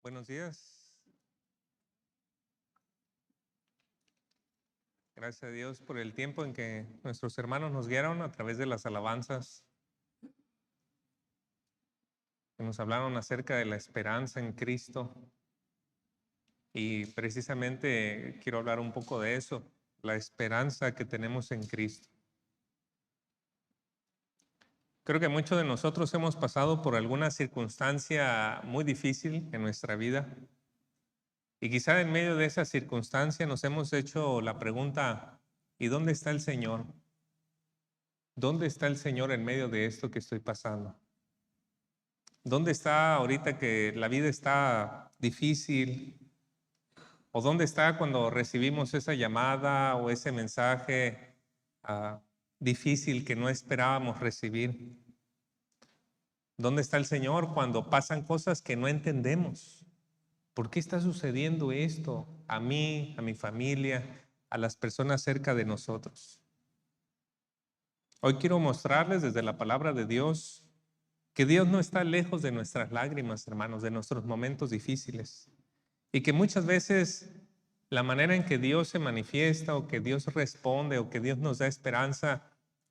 Buenos días. Gracias a Dios por el tiempo en que nuestros hermanos nos guiaron a través de las alabanzas, que nos hablaron acerca de la esperanza en Cristo. Y precisamente quiero hablar un poco de eso, la esperanza que tenemos en Cristo. Creo que muchos de nosotros hemos pasado por alguna circunstancia muy difícil en nuestra vida. Y quizá en medio de esa circunstancia nos hemos hecho la pregunta, ¿y dónde está el Señor? ¿Dónde está el Señor en medio de esto que estoy pasando? ¿Dónde está ahorita que la vida está difícil? ¿O dónde está cuando recibimos esa llamada o ese mensaje difícil que no esperábamos recibir? ¿Dónde está el Señor cuando pasan cosas que no entendemos? ¿Por qué está sucediendo esto a mí, a mi familia, a las personas cerca de nosotros? Hoy quiero mostrarles desde la palabra de Dios que Dios no está lejos de nuestras lágrimas, hermanos, de nuestros momentos difíciles. Y que muchas veces la manera en que Dios se manifiesta o que Dios responde o que Dios nos da esperanza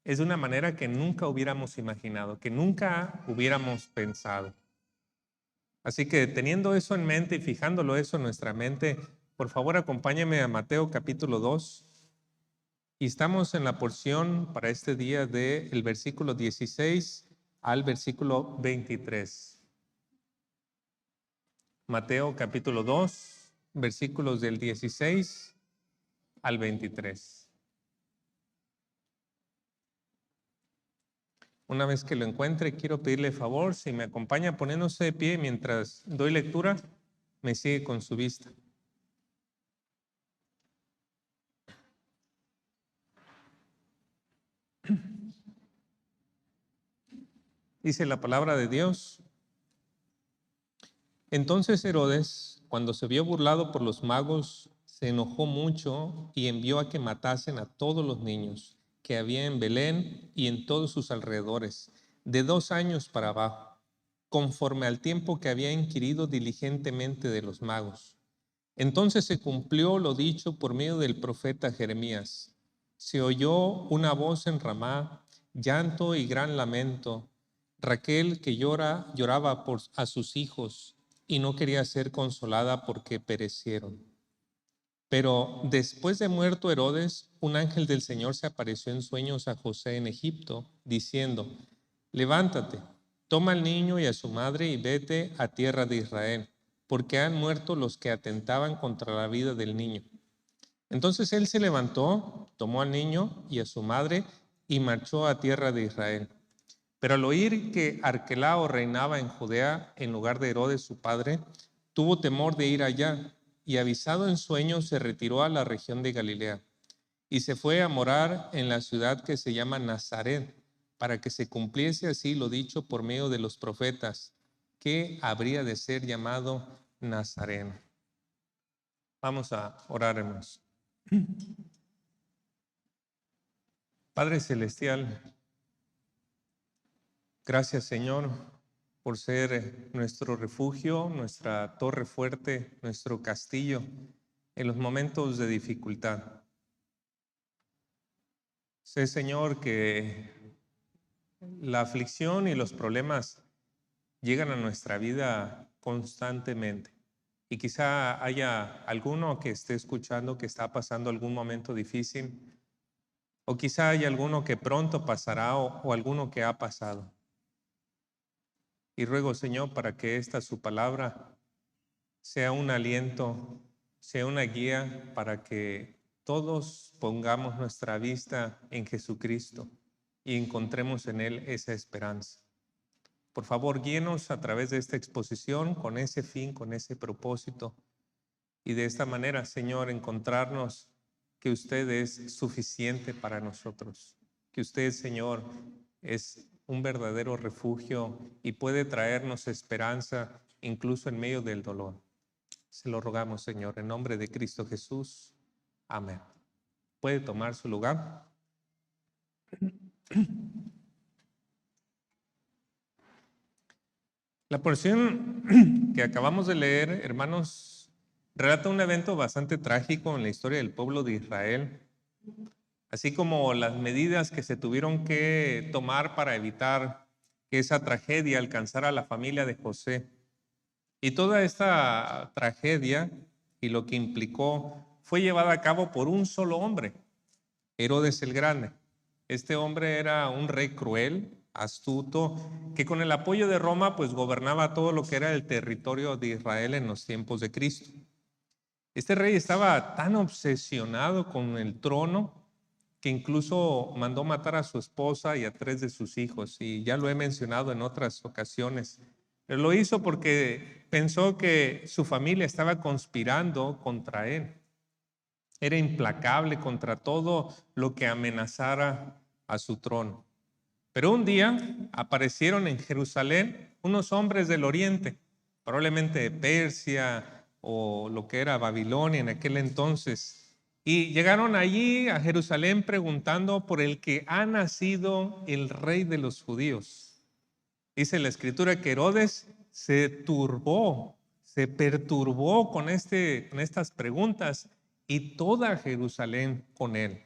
es de una manera que nunca hubiéramos imaginado, que nunca hubiéramos pensado. Así que teniendo eso en mente y fijándolo eso en nuestra mente, por favor acompáñame a Mateo capítulo 2. Y estamos en la porción para este día del versículo 16 al versículo 23. Mateo capítulo 2, versículos del 16 al 23. Una vez que lo encuentre, quiero pedirle favor, si me acompaña poniéndose de pie mientras doy lectura, me sigue con su vista. Dice la palabra de Dios. Entonces Herodes, cuando se vio burlado por los magos, se enojó mucho y envió a que matasen a todos los niños que había en Belén y en todos sus alrededores, de 2 años para abajo, conforme al tiempo que había inquirido diligentemente de los magos. Entonces se cumplió lo dicho por medio del profeta Jeremías. Se oyó una voz en Ramá, llanto y gran lamento. Raquel que lloraba a sus hijos y no quería ser consolada porque perecieron. Pero después de muerto Herodes, un ángel del Señor se apareció en sueños a José en Egipto, diciendo: levántate, toma al niño y a su madre y vete a tierra de Israel, porque han muerto los que atentaban contra la vida del niño. Entonces él se levantó, tomó al niño y a su madre y marchó a tierra de Israel. Pero al oír que Arquelao reinaba en Judea en lugar de Herodes su padre, tuvo temor de ir allá, y avisado en sueños se retiró a la región de Galilea, y se fue a morar en la ciudad que se llama Nazaret, para que se cumpliese así lo dicho por medio de los profetas, que habría de ser llamado Nazareno. Vamos a orar, hermanos. Padre Celestial, gracias, Señor, por ser nuestro refugio, nuestra torre fuerte, nuestro castillo en los momentos de dificultad. Sé, Señor, que la aflicción y los problemas llegan a nuestra vida constantemente. Y quizá haya alguno que esté escuchando que está pasando algún momento difícil, o quizá haya alguno que pronto pasará o alguno que ha pasado. Y ruego, Señor, para que esta su palabra sea un aliento, sea una guía para que todos pongamos nuestra vista en Jesucristo y encontremos en Él esa esperanza. Por favor, guíenos a través de esta exposición con ese fin, con ese propósito. Y de esta manera, Señor, encontrarnos que usted es suficiente para nosotros. Que usted, Señor, es un verdadero refugio y puede traernos esperanza incluso en medio del dolor. Se lo rogamos, Señor, en nombre de Cristo Jesús. Amén. ¿Puede tomar su lugar? La porción que acabamos de leer, hermanos, relata un evento bastante trágico en la historia del pueblo de Israel, así como las medidas que se tuvieron que tomar para evitar que esa tragedia alcanzara a la familia de José. Y toda esta tragedia y lo que implicó fue llevada a cabo por un solo hombre, Herodes el Grande. Este hombre era un rey cruel, astuto, que con el apoyo de Roma pues gobernaba todo lo que era el territorio de Israel en los tiempos de Cristo. Este rey estaba tan obsesionado con el trono que incluso mandó matar a su esposa y a 3 de sus hijos, y ya lo he mencionado en otras ocasiones. Pero lo hizo porque pensó que su familia estaba conspirando contra él. Era implacable contra todo lo que amenazara a su trono. Pero un día aparecieron en Jerusalén unos hombres del oriente, probablemente de Persia o lo que era Babilonia en aquel entonces. Y llegaron allí a Jerusalén preguntando por el que ha nacido el rey de los judíos. Dice la escritura que Herodes se turbó, se perturbó con estas preguntas y toda Jerusalén con él.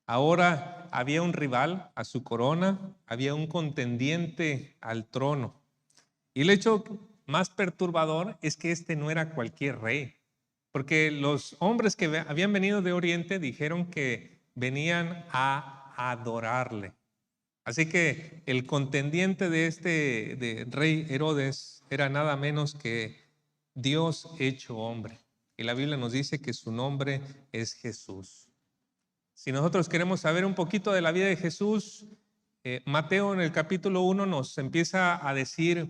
Ahora había un rival a su corona, había un contendiente al trono. Y el hecho más perturbador es que este no era cualquier rey, porque los hombres que habían venido de Oriente dijeron que venían a adorarle. Así que el contendiente de rey Herodes era nada menos que Dios hecho hombre. Y la Biblia nos dice que su nombre es Jesús. Si nosotros queremos saber un poquito de la vida de Jesús, Mateo en el capítulo 1 nos empieza a decir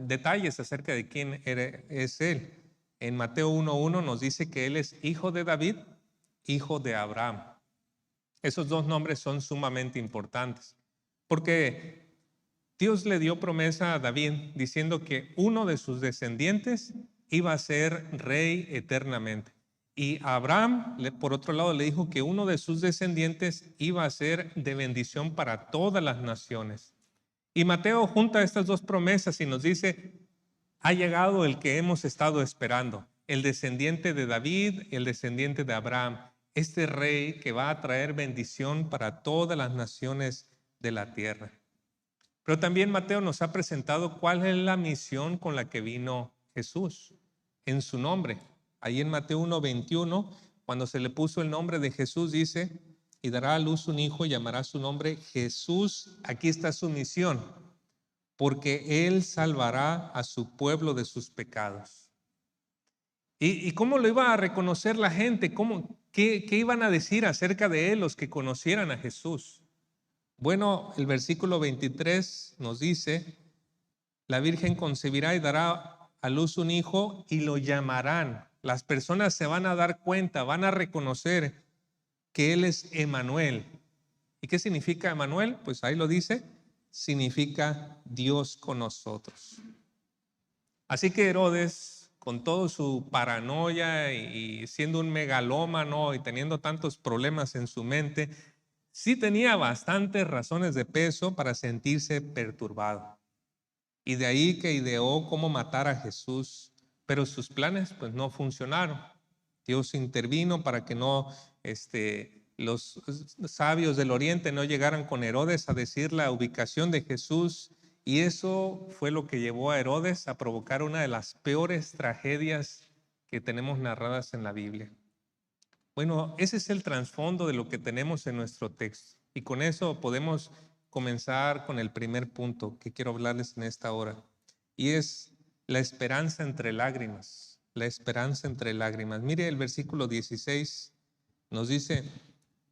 detalles acerca de quién es él. En Mateo 1:1 nos dice que él es hijo de David, hijo de Abraham. Esos dos nombres son sumamente importantes, porque Dios le dio promesa a David diciendo que uno de sus descendientes iba a ser rey eternamente. Y Abraham, por otro lado, le dijo que uno de sus descendientes iba a ser de bendición para todas las naciones. Y Mateo junta estas dos promesas y nos dice, ha llegado el que hemos estado esperando, el descendiente de David, el descendiente de Abraham, este rey que va a traer bendición para todas las naciones de la tierra. Pero también Mateo nos ha presentado cuál es la misión con la que vino Jesús en su nombre. Ahí en Mateo 1:21, cuando se le puso el nombre de Jesús, dice, y dará a luz un hijo y llamará su nombre Jesús. Aquí está su misión, porque él salvará a su pueblo de sus pecados. ¿Y cómo lo iba a reconocer la gente? ¿Qué iban a decir acerca de él los que conocieran a Jesús? Bueno, el versículo 23 nos dice, la Virgen concebirá y dará a luz un hijo y lo llamarán. Las personas se van a dar cuenta, van a reconocer que él es Emmanuel. ¿Y qué significa Emmanuel? Pues ahí lo dice, significa Dios con nosotros. Así que Herodes, con todo su paranoia y siendo un megalómano y teniendo tantos problemas en su mente, sí tenía bastantes razones de peso para sentirse perturbado. Y de ahí que ideó cómo matar a Jesús, pero sus planes pues no funcionaron. Dios intervino para que los sabios del oriente no llegaran con Herodes a decir la ubicación de Jesús, y eso fue lo que llevó a Herodes a provocar una de las peores tragedias que tenemos narradas en la Biblia. Bueno, ese es el trasfondo de lo que tenemos en nuestro texto, y con eso podemos comenzar con el primer punto que quiero hablarles en esta hora, y es la esperanza entre lágrimas. La esperanza entre lágrimas. Mire el versículo 16, nos dice,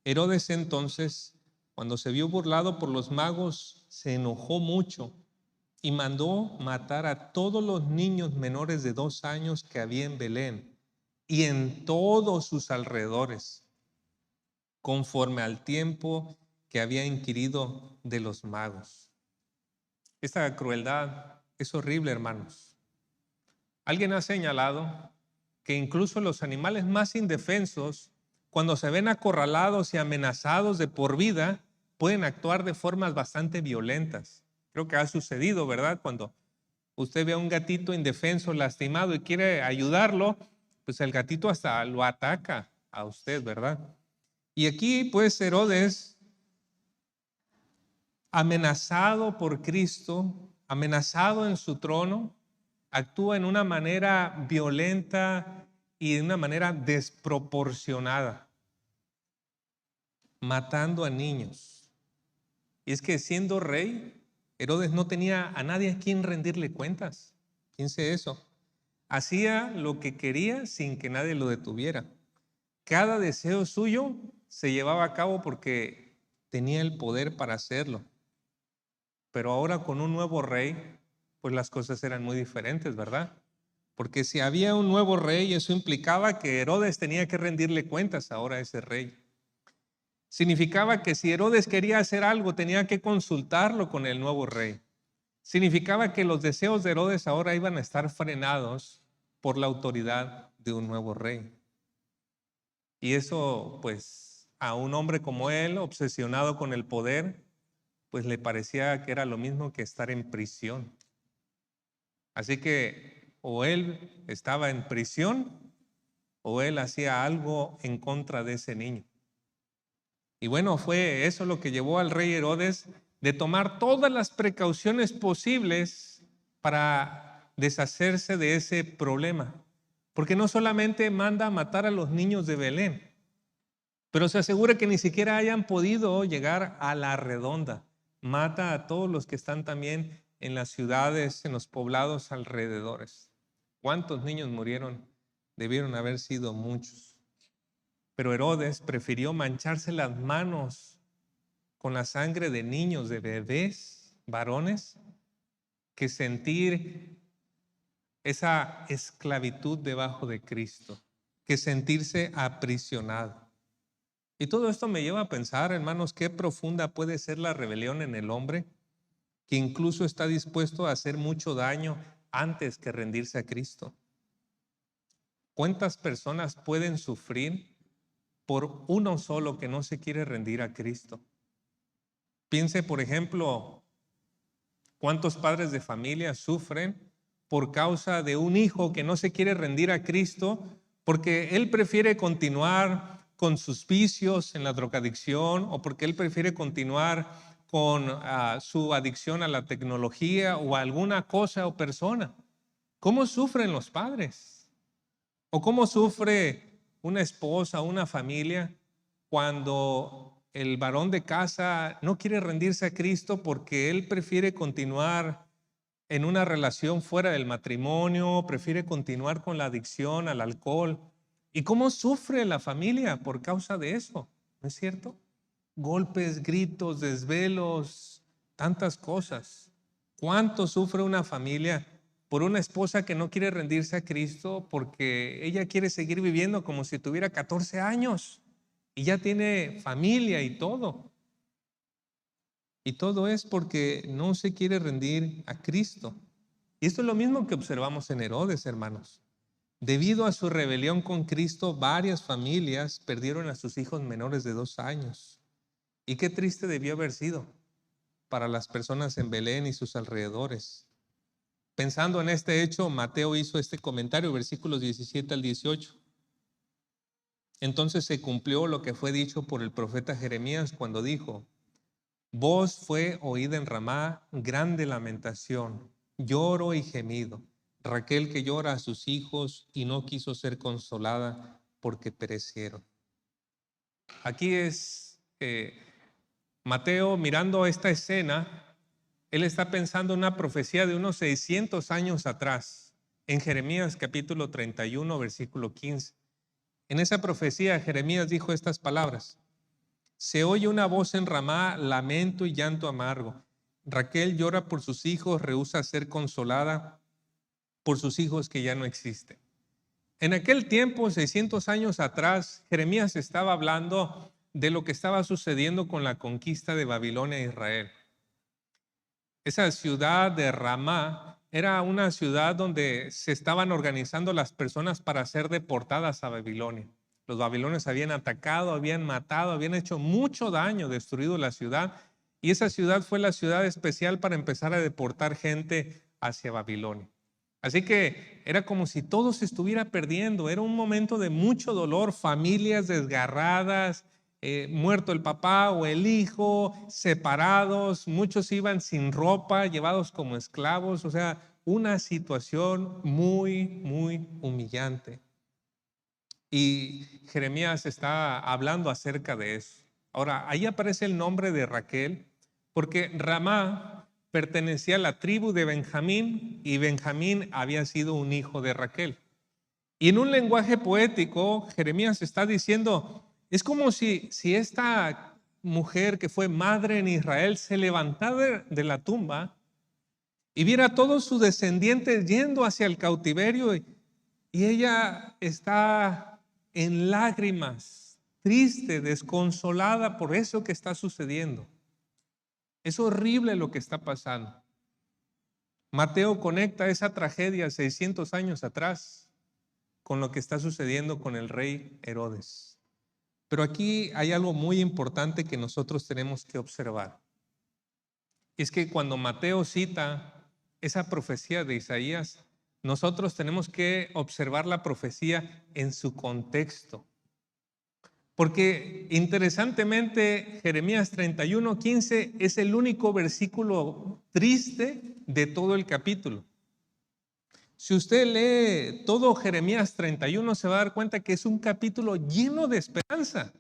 Herodes entonces, cuando se vio burlado por los magos, se enojó mucho y mandó matar a todos los niños menores de 2 años que había en Belén y en todos sus alrededores, conforme al tiempo que había inquirido de los magos. Esta crueldad es horrible, hermanos. Alguien ha señalado que incluso los animales más indefensos, cuando se ven acorralados y amenazados de por vida, pueden actuar de formas bastante violentas. Creo que ha sucedido, ¿verdad? Cuando usted ve a un gatito indefenso, lastimado y quiere ayudarlo, pues el gatito hasta lo ataca a usted, ¿verdad? Y aquí pues Herodes, amenazado por Cristo, amenazado en su trono, actúa en una manera violenta y de una manera desproporcionada, matando a niños. Y es que siendo rey, Herodes no tenía a nadie a quien rendirle cuentas. Piense eso. Hacía lo que quería sin que nadie lo detuviera. Cada deseo suyo se llevaba a cabo porque tenía el poder para hacerlo. Pero ahora con un nuevo rey, pues las cosas eran muy diferentes, ¿verdad? Porque si había un nuevo rey, eso implicaba que Herodes tenía que rendirle cuentas ahora a ese rey. Significaba que si Herodes quería hacer algo, tenía que consultarlo con el nuevo rey. Significaba que los deseos de Herodes ahora iban a estar frenados por la autoridad de un nuevo rey. Y eso, pues, a un hombre como él, obsesionado con el poder, pues le parecía que era lo mismo que estar en prisión. Así que o él estaba en prisión o él hacía algo en contra de ese niño. Y bueno, fue eso lo que llevó al rey Herodes de tomar todas las precauciones posibles para deshacerse de ese problema. Porque no solamente manda a matar a los niños de Belén, pero se asegura que ni siquiera hayan podido llegar a la redonda. Mata a todos los que están también en las ciudades, en los poblados alrededores. ¿Cuántos niños murieron? Debieron haber sido muchos. Pero Herodes prefirió mancharse las manos con la sangre de niños, de bebés, varones, que sentir esa esclavitud debajo de Cristo, que sentirse aprisionado. Y todo esto me lleva a pensar, hermanos, qué profunda puede ser la rebelión en el hombre, que incluso está dispuesto a hacer mucho daño antes que rendirse a Cristo. ¿Cuántas personas pueden sufrir por uno solo que no se quiere rendir a Cristo? Piense, por ejemplo, cuántos padres de familia sufren por causa de un hijo que no se quiere rendir a Cristo porque él prefiere continuar con sus vicios en la drogadicción o porque él prefiere continuar con su adicción a la tecnología o a alguna cosa o persona. ¿Cómo sufren los padres? ¿O cómo sufre una esposa, una familia, cuando el varón de casa no quiere rendirse a Cristo porque él prefiere continuar en una relación fuera del matrimonio, prefiere continuar con la adicción al alcohol? ¿Y cómo sufre la familia por causa de eso? ¿No es cierto? Golpes, gritos, desvelos, tantas cosas. ¿Cuánto sufre una familia por una esposa que no quiere rendirse a Cristo porque ella quiere seguir viviendo como si tuviera 14 años y ya tiene familia y todo? Y todo es porque no se quiere rendir a Cristo. Y esto es lo mismo que observamos en Herodes, hermanos. Debido a su rebelión con Cristo, varias familias perdieron a sus hijos menores de 2 años. Y qué triste debió haber sido para las personas en Belén y sus alrededores. Pensando en este hecho, Mateo hizo este comentario, versículos 17 al 18. Entonces se cumplió lo que fue dicho por el profeta Jeremías cuando dijo: voz fue oída en Ramá, grande lamentación, lloro y gemido. Raquel que llora a sus hijos y no quiso ser consolada porque perecieron. Aquí es Mateo mirando esta escena. Él está pensando en una profecía de unos 600 años atrás, en Jeremías capítulo 31, versículo 15. En esa profecía Jeremías dijo estas palabras: se oye una voz en Ramá, lamento y llanto amargo. Raquel llora por sus hijos, rehúsa ser consolada por sus hijos que ya no existen. En aquel tiempo, 600 años atrás, Jeremías estaba hablando de lo que estaba sucediendo con la conquista de Babilonia a Israel. Esa ciudad de Ramá era una ciudad donde se estaban organizando las personas para ser deportadas a Babilonia. Los babilonios habían atacado, habían matado, habían hecho mucho daño, destruido la ciudad. Y esa ciudad fue la ciudad especial para empezar a deportar gente hacia Babilonia. Así que era como si todo se estuviera perdiendo. Era un momento de mucho dolor, familias desgarradas, muerto el papá o el hijo, separados, muchos iban sin ropa, llevados como esclavos. O sea, una situación muy, muy humillante. Y Jeremías está hablando acerca de eso. Ahora, ahí aparece el nombre de Raquel, porque Ramá pertenecía a la tribu de Benjamín y Benjamín había sido un hijo de Raquel. Y en un lenguaje poético, Jeremías está diciendo, es como si esta mujer que fue madre en Israel se levantara de la tumba y viera a todos sus descendientes yendo hacia el cautiverio y ella está en lágrimas, triste, desconsolada por eso que está sucediendo. Es horrible lo que está pasando. Mateo conecta esa tragedia 600 años atrás con lo que está sucediendo con el rey Herodes. Pero aquí hay algo muy importante que nosotros tenemos que observar. Es que cuando Mateo cita esa profecía de Isaías, nosotros tenemos que observar la profecía en su contexto. Porque interesantemente, Jeremías 31:15 es el único versículo triste de todo el capítulo. Si usted lee todo Jeremías 31, se va a dar cuenta que es un capítulo lleno de esperanza.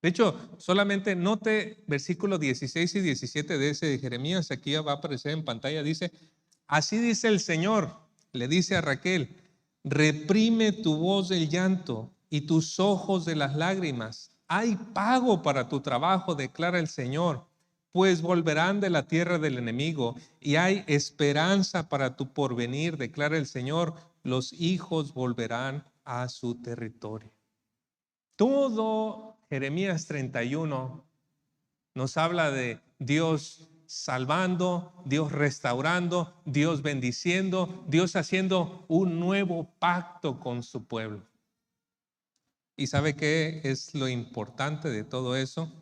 De hecho, solamente note versículos 16 y 17 de ese de Jeremías, aquí va a aparecer en pantalla, dice, así dice el Señor, le dice a Raquel, reprime tu voz del llanto y tus ojos de las lágrimas. Hay pago para tu trabajo, declara el Señor, pues volverán de la tierra del enemigo y hay esperanza para tu porvenir, declara el Señor, los hijos volverán a su territorio. Todo Jeremías 31 nos habla de Dios salvando, Dios restaurando, Dios bendiciendo, Dios haciendo un nuevo pacto con su pueblo. ¿Y sabe qué es lo importante de todo eso?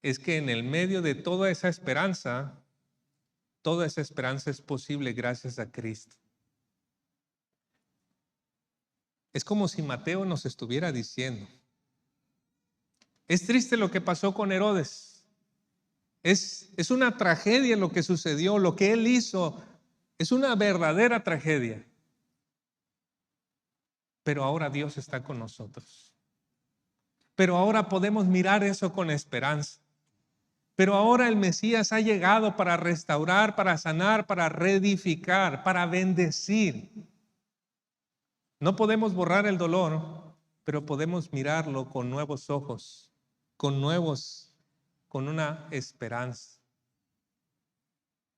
Es que en el medio de toda esa esperanza es posible gracias a Cristo. Es como si Mateo nos estuviera diciendo, es triste lo que pasó con Herodes. Es una tragedia lo que sucedió, lo que él hizo. Es una verdadera tragedia. Pero ahora Dios está con nosotros. Pero ahora podemos mirar eso con esperanza. Pero ahora el Mesías ha llegado para restaurar, para sanar, para reedificar, para bendecir. No podemos borrar el dolor, pero podemos mirarlo con nuevos ojos, con una esperanza.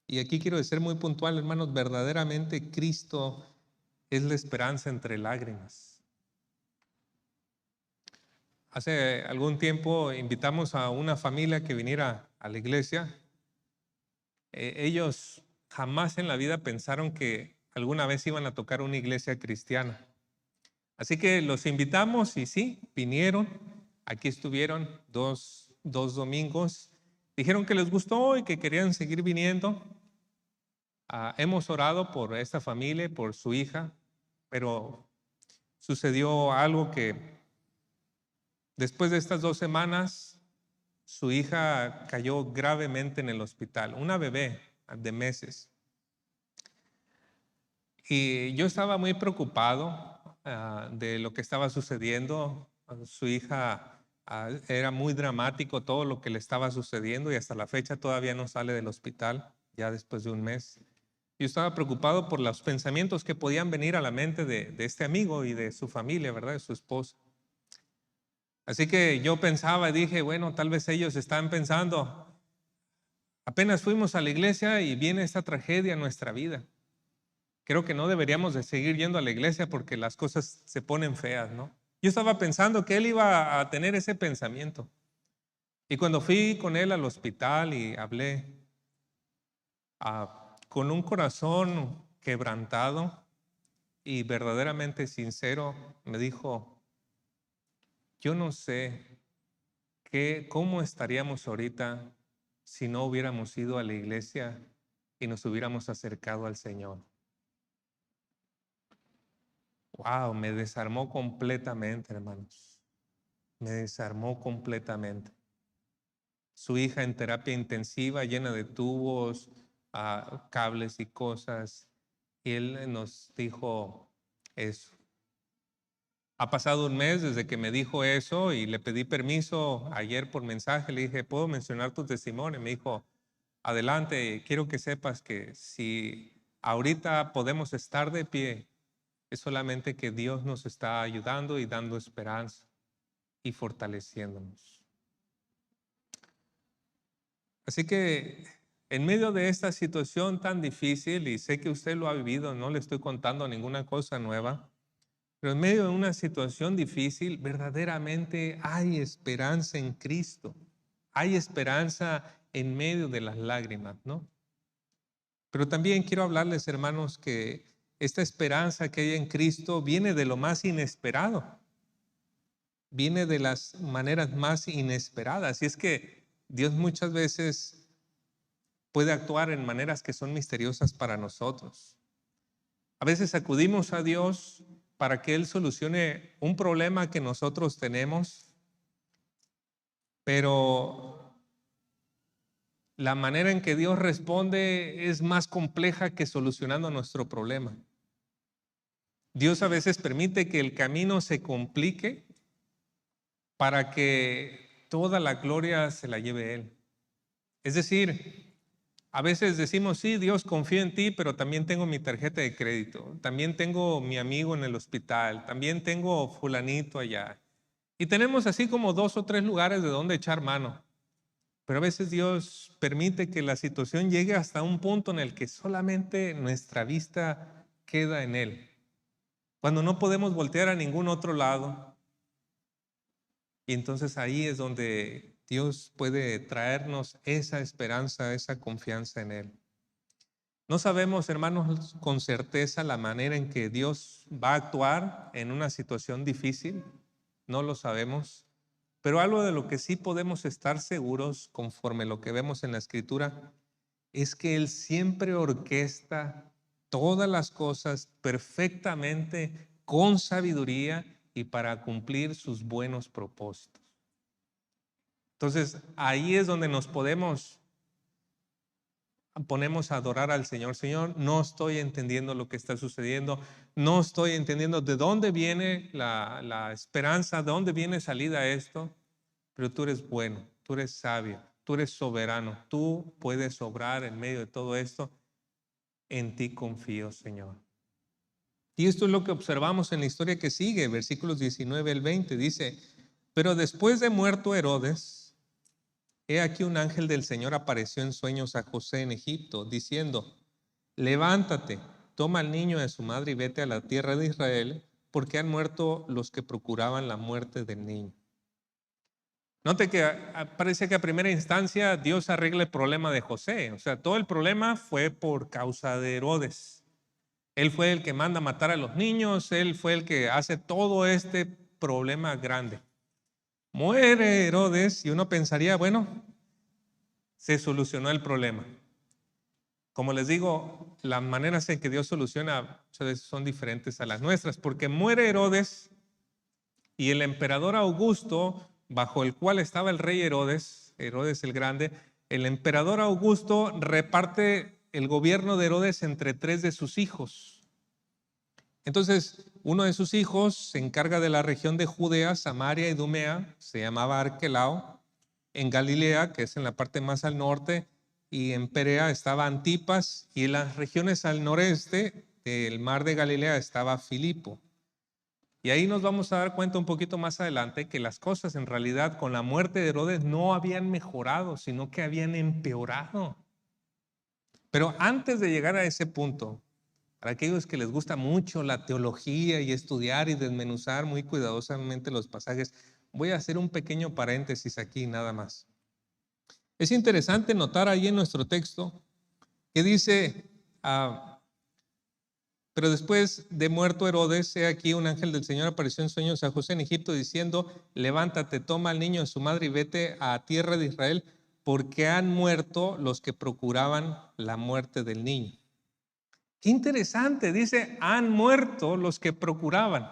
Y aquí quiero ser muy puntual, hermanos, verdaderamente Cristo es la esperanza entre lágrimas. Hace algún tiempo invitamos a una familia que viniera a la iglesia. Ellos jamás en la vida pensaron que alguna vez iban a tocar una iglesia cristiana. Así que los invitamos y sí, vinieron. Aquí estuvieron dos domingos. Dijeron que les gustó y que querían seguir viniendo. Hemos orado por esta familia, por su hija, pero sucedió algo que después de estas 2 semanas, su hija cayó gravemente en el hospital, una bebé de meses. Y yo estaba muy preocupado de lo que estaba sucediendo. Su hija era muy dramático todo lo que le estaba sucediendo y hasta la fecha todavía no sale del hospital, ya después de un mes. Yo estaba preocupado por los pensamientos que podían venir a la mente de este amigo y de su familia, ¿verdad? De su esposa. Así que yo pensaba y dije, bueno, tal vez ellos están pensando, apenas fuimos a la iglesia y viene esta tragedia en nuestra vida. Creo que no deberíamos de seguir yendo a la iglesia porque las cosas se ponen feas, ¿no? Yo estaba pensando que él iba a tener ese pensamiento. Y cuando fui con él al hospital y hablé con un corazón quebrantado y verdaderamente sincero, me dijo, yo no sé cómo estaríamos ahorita si no hubiéramos ido a la iglesia y nos hubiéramos acercado al Señor. Wow, me desarmó completamente, hermanos. Me desarmó completamente. Su hija en terapia intensiva, llena de tubos, cables y cosas. Y él nos dijo eso. Ha pasado un mes desde que me dijo eso y le pedí permiso ayer por mensaje. Le dije, ¿puedo mencionar tu testimonio? Me dijo, adelante, quiero que sepas que si ahorita podemos estar de pie, es solamente que Dios nos está ayudando y dando esperanza y fortaleciéndonos. Así que en medio de esta situación tan difícil, y sé que usted lo ha vivido, no le estoy contando ninguna cosa nueva, pero en medio de una situación difícil, verdaderamente hay esperanza en Cristo. Hay esperanza en medio de las lágrimas, ¿no? Pero también quiero hablarles, hermanos, que esta esperanza que hay en Cristo viene de lo más inesperado. Viene de las maneras más inesperadas. Y es que Dios muchas veces puede actuar en maneras que son misteriosas para nosotros. A veces acudimos a Dios para que Él solucione un problema que nosotros tenemos, pero la manera en que Dios responde es más compleja que solucionando nuestro problema. Dios a veces permite que el camino se complique para que toda la gloria se la lleve Él. Es decir, a veces decimos, sí, Dios, confío en ti, pero también tengo mi tarjeta de crédito, también tengo mi amigo en el hospital, también tengo fulanito allá. Y tenemos así como 2 o 3 lugares de donde echar mano. Pero a veces Dios permite que la situación llegue hasta un punto en el que solamente nuestra vista queda en Él. Cuando no podemos voltear a ningún otro lado. Y entonces ahí es donde Dios puede traernos esa esperanza, esa confianza en Él. No sabemos, hermanos, con certeza la manera en que Dios va a actuar en una situación difícil. No lo sabemos. Pero algo de lo que sí podemos estar seguros, conforme lo que vemos en la Escritura, es que Él siempre orquesta todas las cosas perfectamente, con sabiduría y para cumplir sus buenos propósitos. Entonces, ahí es donde nos ponemos a adorar al Señor. Señor, no estoy entendiendo lo que está sucediendo, no estoy entendiendo de dónde viene la esperanza, de dónde viene salida esto, pero tú eres bueno, tú eres sabio, tú eres soberano, tú puedes obrar en medio de todo esto. En ti confío, Señor. Y esto es lo que observamos en la historia que sigue, versículos 19 al 20, dice, pero después de muerto Herodes, he aquí un ángel del Señor apareció en sueños a José en Egipto, diciendo, levántate, toma al niño y a su madre y vete a la tierra de Israel, porque han muerto los que procuraban la muerte del niño. Note que parece que a primera instancia Dios arregla el problema de José. O sea, todo el problema fue por causa de Herodes. Él fue el que manda matar a los niños, él fue el que hace todo este problema grande. Muere Herodes y uno pensaría, bueno, se solucionó el problema. Como les digo, las maneras en que Dios soluciona muchas veces son diferentes a las nuestras, porque muere Herodes y el emperador Augusto, bajo el cual estaba el rey Herodes, Herodes el Grande, el emperador Augusto reparte el gobierno de Herodes entre 3 de sus hijos. Entonces, uno de sus hijos se encarga de la región de Judea, Samaria y Idumea, se llamaba Arquelao. En Galilea, que es en la parte más al norte, y en Perea estaba Antipas, y en las regiones al noreste del mar de Galilea estaba Filipo. Y ahí nos vamos a dar cuenta un poquito más adelante que las cosas en realidad con la muerte de Herodes no habían mejorado, sino que habían empeorado. Pero antes de llegar a ese punto, para aquellos que les gusta mucho la teología y estudiar y desmenuzar muy cuidadosamente los pasajes, voy a hacer un pequeño paréntesis aquí nada más. Es interesante notar ahí en nuestro texto que dice, pero después de muerto Herodes, he aquí un ángel del Señor apareció en sueños a José en Egipto diciendo, levántate, toma al niño y a su madre y vete a tierra de Israel, porque han muerto los que procuraban la muerte del niño. Qué interesante, dice, han muerto los que procuraban.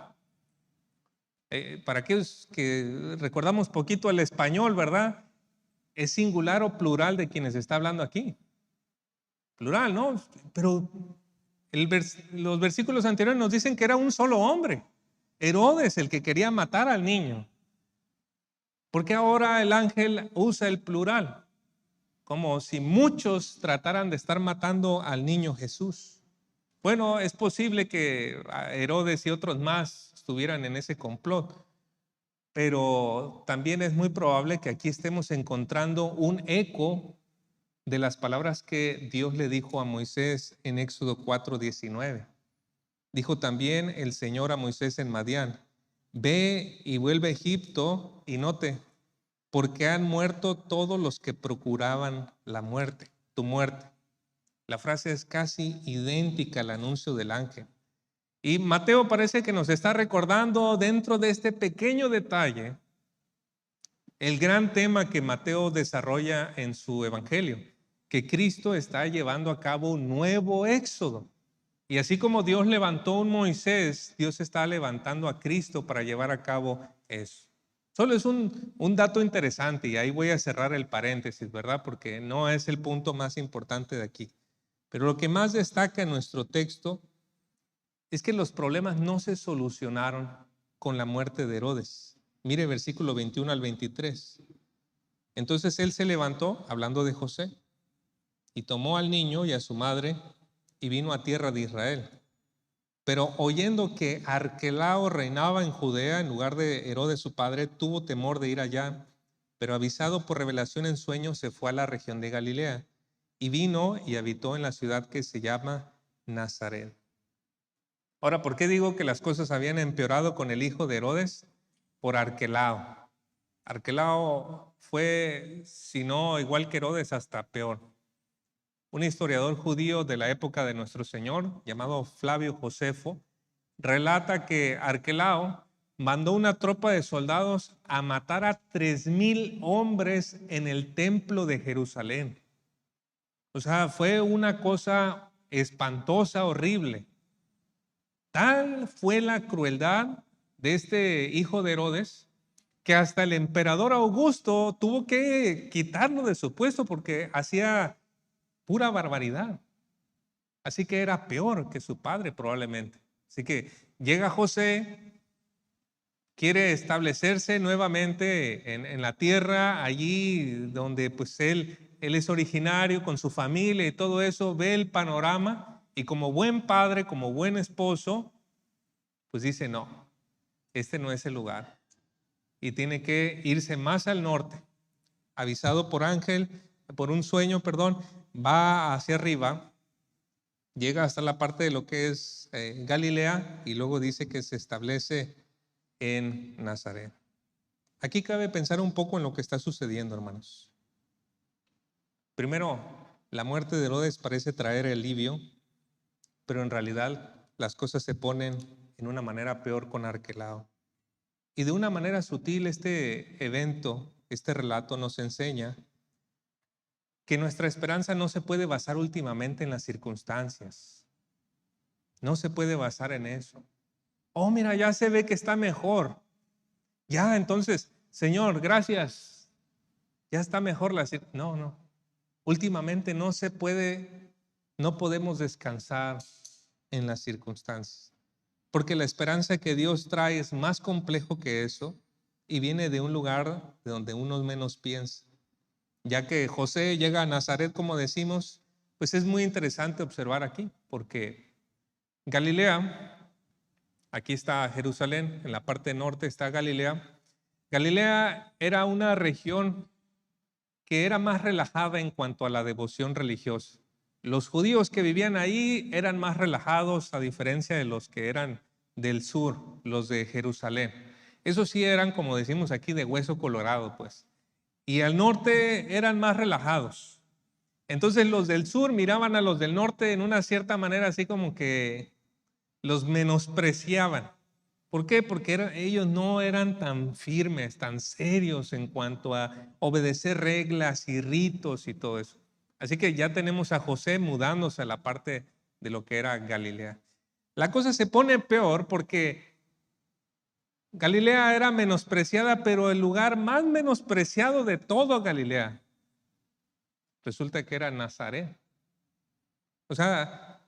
Para aquellos que recordamos poquito el español, ¿verdad? ¿Es singular o plural de quienes está hablando aquí? Plural, ¿no? Pero los versículos anteriores nos dicen que era un solo hombre, Herodes, el que quería matar al niño. ¿Por qué ahora el ángel usa el plural? Como si muchos trataran de estar matando al niño Jesús. Bueno, es posible que Herodes y otros más estuvieran en ese complot, pero también es muy probable que aquí estemos encontrando un eco de las palabras que Dios le dijo a Moisés en Éxodo 4:19. Dijo también el Señor a Moisés en Madián: ve y vuelve a Egipto, y note, porque han muerto todos los que procuraban la muerte, tu muerte. La frase es casi idéntica al anuncio del ángel. Y Mateo parece que nos está recordando dentro de este pequeño detalle el gran tema que Mateo desarrolla en su evangelio, que Cristo está llevando a cabo un nuevo éxodo. Y así como Dios levantó a un Moisés, Dios está levantando a Cristo para llevar a cabo eso. Solo es un dato interesante, y ahí voy a cerrar el paréntesis, ¿verdad? Porque no es el punto más importante de aquí. Pero lo que más destaca en nuestro texto es que los problemas no se solucionaron con la muerte de Herodes. Mire versículo 21 al 23. Entonces él se levantó, hablando de José, y tomó al niño y a su madre y vino a tierra de Israel. Pero oyendo que Arquelao reinaba en Judea en lugar de Herodes su padre, tuvo temor de ir allá, pero avisado por revelación en sueños se fue a la región de Galilea y vino y habitó en la ciudad que se llama Nazaret. Ahora, ¿por qué digo que las cosas habían empeorado con el hijo de Herodes? Por Arquelao. Arquelao fue, si no igual que Herodes, hasta peor. Un historiador judío de la época de nuestro Señor, llamado Flavio Josefo, relata que Arquelao mandó una tropa de soldados a matar a 3,000 hombres en el templo de Jerusalén. O sea, fue una cosa espantosa, horrible. Tal fue la crueldad de este hijo de Herodes que hasta el emperador Augusto tuvo que quitarlo de su puesto porque hacía pura barbaridad. Así que era peor que su padre probablemente. Así que llega José, quiere establecerse nuevamente en la tierra, allí donde pues él es originario con su familia y todo eso, ve el panorama y como buen padre, como buen esposo, pues dice no, este no es el lugar y tiene que irse más al norte. Avisado por un sueño, va hacia arriba, llega hasta la parte de lo que es Galilea y luego dice que se establece en Nazaret. Aquí cabe pensar un poco en lo que está sucediendo, hermanos. Primero, la muerte de Herodes parece traer alivio, pero en realidad las cosas se ponen en una manera peor con Arquelao. Y de una manera sutil este evento, este relato nos enseña que nuestra esperanza no se puede basar últimamente en las circunstancias. No se puede basar en eso. Oh, mira, ya se ve que está mejor. Ya, entonces, Señor, gracias. Ya está mejor la situación. No. Últimamente no se puede, no podemos descansar en las circunstancias. Porque la esperanza que Dios trae es más complejo que eso y viene de un lugar de donde uno menos piensa. Ya que José llega a Nazaret, como decimos, pues es muy interesante observar aquí, porque Galilea, aquí está Jerusalén, en la parte norte está Galilea. Galilea era una región que era más relajada en cuanto a la devoción religiosa. Los judíos que vivían ahí eran más relajados a diferencia de los que eran del sur, los de Jerusalén. Esos sí eran, como decimos aquí, de hueso colorado, pues. Y al norte eran más relajados. Entonces los del sur miraban a los del norte en una cierta manera así como que los menospreciaban. ¿Por qué? Porque ellos no eran tan firmes, tan serios en cuanto a obedecer reglas y ritos y todo eso. Así que ya tenemos a José mudándose a la parte de lo que era Galilea. La cosa se pone peor porque Galilea era menospreciada, pero el lugar más menospreciado de todo Galilea resulta que era Nazaret. O sea,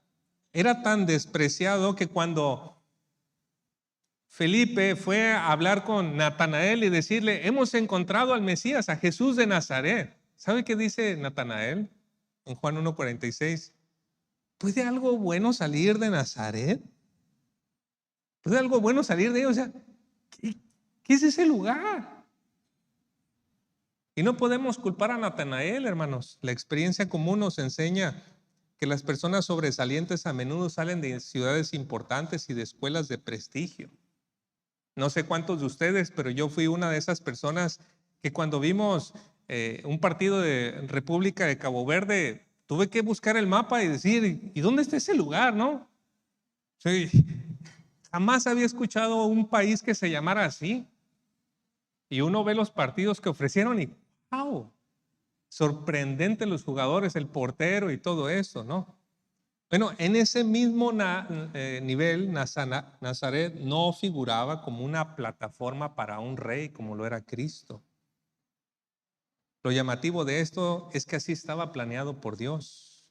era tan despreciado que cuando Felipe fue a hablar con Natanael y decirle, hemos encontrado al Mesías, a Jesús de Nazaret. ¿Sabe qué dice Natanael en Juan 1:46? ¿Puede algo bueno salir de Nazaret? ¿Puede algo bueno salir de ellos? O sea, ¿qué es ese lugar? Y no podemos culpar a Natanael, hermanos. La experiencia común nos enseña que las personas sobresalientes a menudo salen de ciudades importantes y de escuelas de prestigio. No sé cuántos de ustedes, pero yo fui una de esas personas que cuando vimos un partido de República de Cabo Verde, tuve que buscar el mapa y decir, ¿y dónde está ese lugar, no? Sí, jamás había escuchado un país que se llamara así. Y uno ve los partidos que ofrecieron y ¡wow! Sorprendente los jugadores, el portero y todo eso, ¿no? Bueno, en ese mismo nivel, Nazaret no figuraba como una plataforma para un rey como lo era Cristo. Lo llamativo de esto es que así estaba planeado por Dios.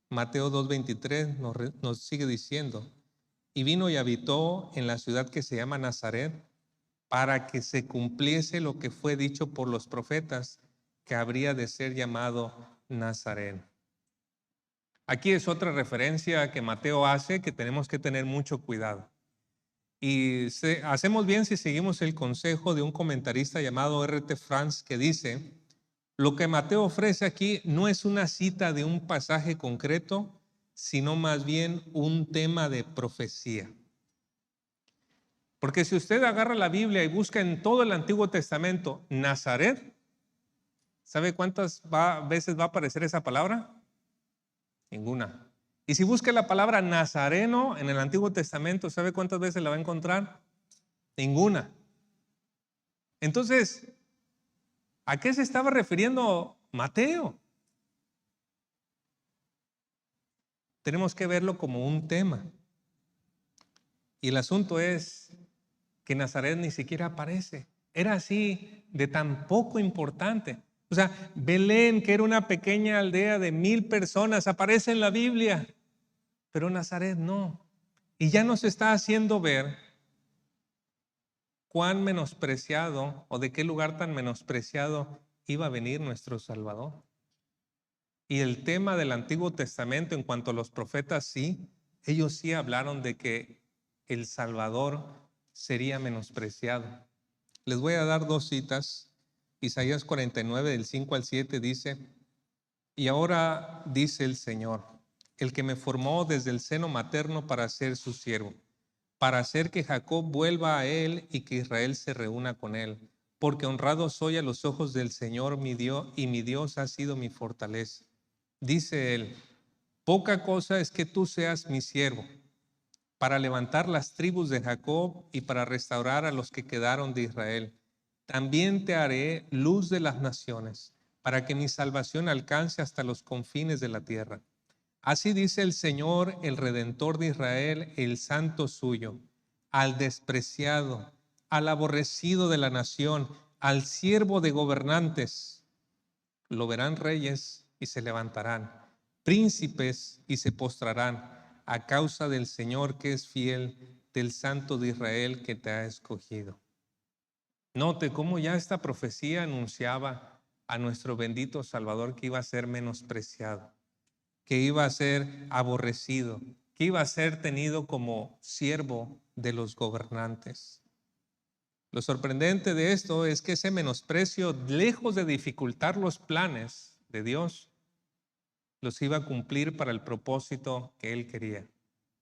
Mateo 2:23 nos sigue diciendo, y vino y habitó en la ciudad que se llama Nazaret, para que se cumpliese lo que fue dicho por los profetas, que habría de ser llamado Nazaret. Aquí es otra referencia que Mateo hace que tenemos que tener mucho cuidado. Y hacemos bien si seguimos el consejo de un comentarista llamado R.T. France, que dice, lo que Mateo ofrece aquí no es una cita de un pasaje concreto, sino más bien un tema de profecía. Porque si usted agarra la Biblia y busca en todo el Antiguo Testamento Nazaret, ¿sabe cuántas veces va a aparecer esa palabra? Ninguna. Y si busca la palabra nazareno en el Antiguo Testamento, ¿sabe cuántas veces la va a encontrar? Ninguna. Entonces, ¿a qué se estaba refiriendo Mateo? Tenemos que verlo como un tema. Y el asunto es que Nazaret ni siquiera aparece. Era así de tan poco importante. O sea, Belén, que era una pequeña aldea de 1,000 personas, aparece en la Biblia, pero Nazaret no. Y ya nos está haciendo ver cuán menospreciado o de qué lugar tan menospreciado iba a venir nuestro Salvador. Y el tema del Antiguo Testamento en cuanto a los profetas, sí, ellos sí hablaron de que el Salvador sería menospreciado. Les voy a dar 2 citas. Isaías 49, del 5 al 7 dice, y ahora dice el Señor, el que me formó desde el seno materno para ser su siervo, para hacer que Jacob vuelva a él y que Israel se reúna con él, porque honrado soy a los ojos del Señor mi Dios, y mi Dios ha sido mi fortaleza. Dice él, poca cosa es que tú seas mi siervo, para levantar las tribus de Jacob y para restaurar a los que quedaron de Israel. También te haré luz de las naciones, para que mi salvación alcance hasta los confines de la tierra. Así dice el Señor, el Redentor de Israel, el santo suyo, al despreciado, al aborrecido de la nación, al siervo de gobernantes. Lo verán reyes y se levantarán, príncipes y se postrarán, a causa del Señor que es fiel, del Santo de Israel que te ha escogido. Note cómo ya esta profecía anunciaba a nuestro bendito Salvador que iba a ser menospreciado, que iba a ser aborrecido, que iba a ser tenido como siervo de los gobernantes. Lo sorprendente de esto es que ese menosprecio, lejos de dificultar los planes de Dios, los iba a cumplir para el propósito que Él quería.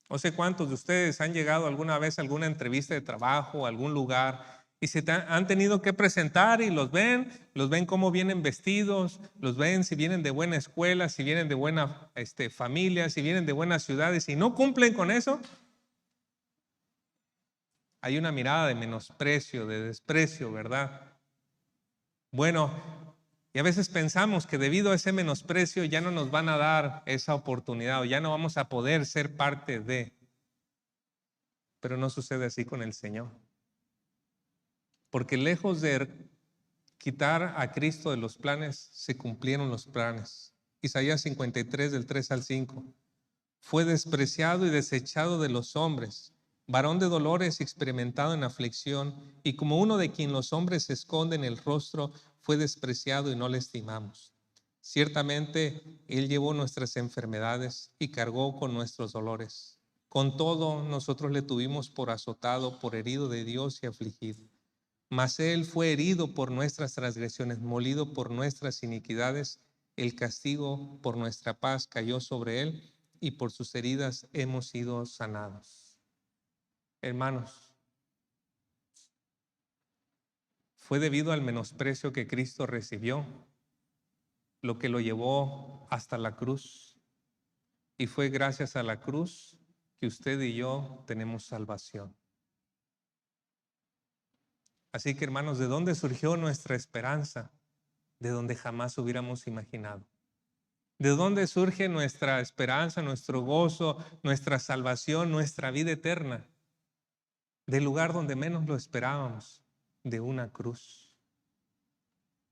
No sé cuántos de ustedes han llegado alguna vez a alguna entrevista de trabajo, a algún lugar, y han tenido que presentar y los ven cómo vienen vestidos, los ven si vienen de buena escuela, si vienen de buena familia, si vienen de buenas ciudades y no cumplen con eso. hay una mirada de menosprecio, de desprecio, ¿verdad? Bueno, y a veces pensamos que debido a ese menosprecio ya no nos van a dar esa oportunidad o ya no vamos a poder ser parte de, pero no sucede así con el Señor. Porque lejos de quitar a Cristo de los planes, se cumplieron los planes. Isaías 53 del 3 al 5. Fue despreciado y desechado de los hombres, varón de dolores, experimentado en aflicción, y como uno de quien los hombres esconden el rostro, fue despreciado y no le estimamos. Ciertamente, Él llevó nuestras enfermedades y cargó con nuestros dolores. Con todo, nosotros le tuvimos por azotado, por herido de Dios y afligido. Mas Él fue herido por nuestras transgresiones, molido por nuestras iniquidades. El castigo por nuestra paz cayó sobre Él, y por sus heridas hemos sido sanados. Hermanos, fue debido al menosprecio que Cristo recibió lo que lo llevó hasta la cruz. Y fue gracias a la cruz que usted y yo tenemos salvación. Así que, hermanos, ¿de dónde surgió nuestra esperanza? De donde jamás hubiéramos imaginado. ¿De dónde surge nuestra esperanza, nuestro gozo, nuestra salvación, nuestra vida eterna? Del lugar donde menos lo esperábamos, de una cruz.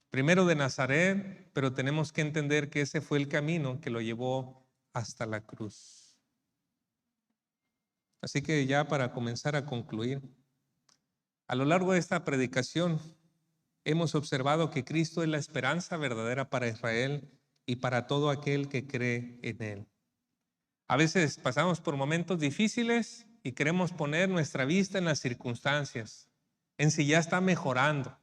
Primero de Nazaret, pero tenemos que entender que ese fue el camino que lo llevó hasta la cruz. Así que ya para comenzar a concluir, a lo largo de esta predicación hemos observado que Cristo es la esperanza verdadera para Israel y para todo aquel que cree en Él. A veces pasamos por momentos difíciles y queremos poner nuestra vista en las circunstancias, en si ya está mejorando,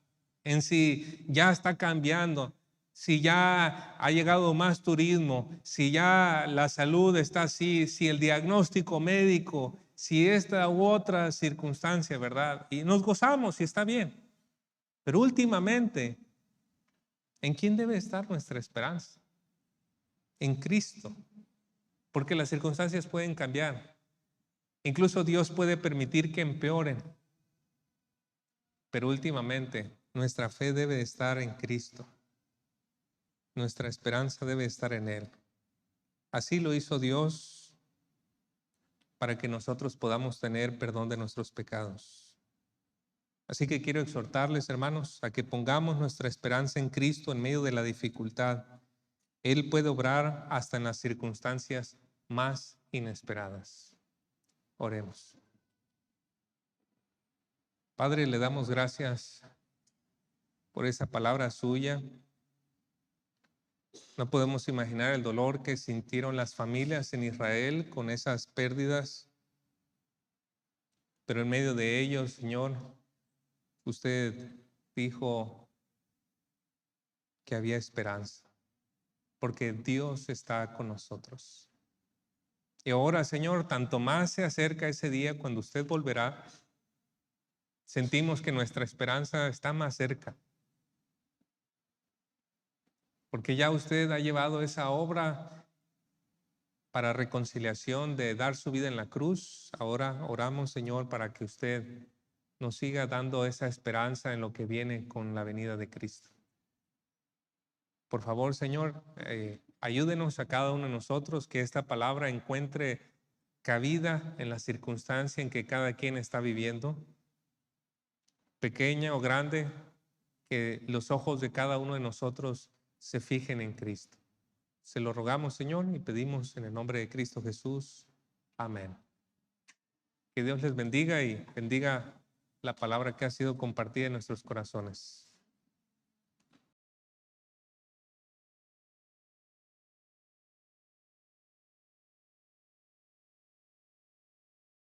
en si ya está cambiando, si ya ha llegado más turismo, si ya la salud está así, si el diagnóstico médico, si esta u otra circunstancia, ¿verdad? Y nos gozamos y está bien. Pero últimamente, ¿en quién debe estar nuestra esperanza? En Cristo. Porque las circunstancias pueden cambiar. Incluso Dios puede permitir que empeoren. Pero últimamente nuestra fe debe estar en Cristo. Nuestra esperanza debe estar en Él. Así lo hizo Dios para que nosotros podamos tener perdón de nuestros pecados. Así que quiero exhortarles, hermanos, a que pongamos nuestra esperanza en Cristo en medio de la dificultad. Él puede obrar hasta en las circunstancias más inesperadas. Oremos. Padre, le damos gracias por esa palabra suya. No podemos imaginar el dolor que sintieron las familias en Israel con esas pérdidas, pero en medio de ellos, Señor, usted dijo que había esperanza, porque Dios está con nosotros. Y ahora, Señor, tanto más se acerca ese día cuando usted volverá, sentimos que nuestra esperanza está más cerca. Porque ya usted ha llevado esa obra para reconciliación de dar su vida en la cruz. Ahora oramos, Señor, para que usted nos siga dando esa esperanza en lo que viene con la venida de Cristo. Por favor, Señor, ayúdenos a cada uno de nosotros que esta palabra encuentre cabida en la circunstancia en que cada quien está viviendo, pequeña o grande, que los ojos de cada uno de nosotros se fijen en Cristo. Se lo rogamos, Señor, y pedimos en el nombre de Cristo Jesús. Amén. Que Dios les bendiga y bendiga la palabra que ha sido compartida en nuestros corazones.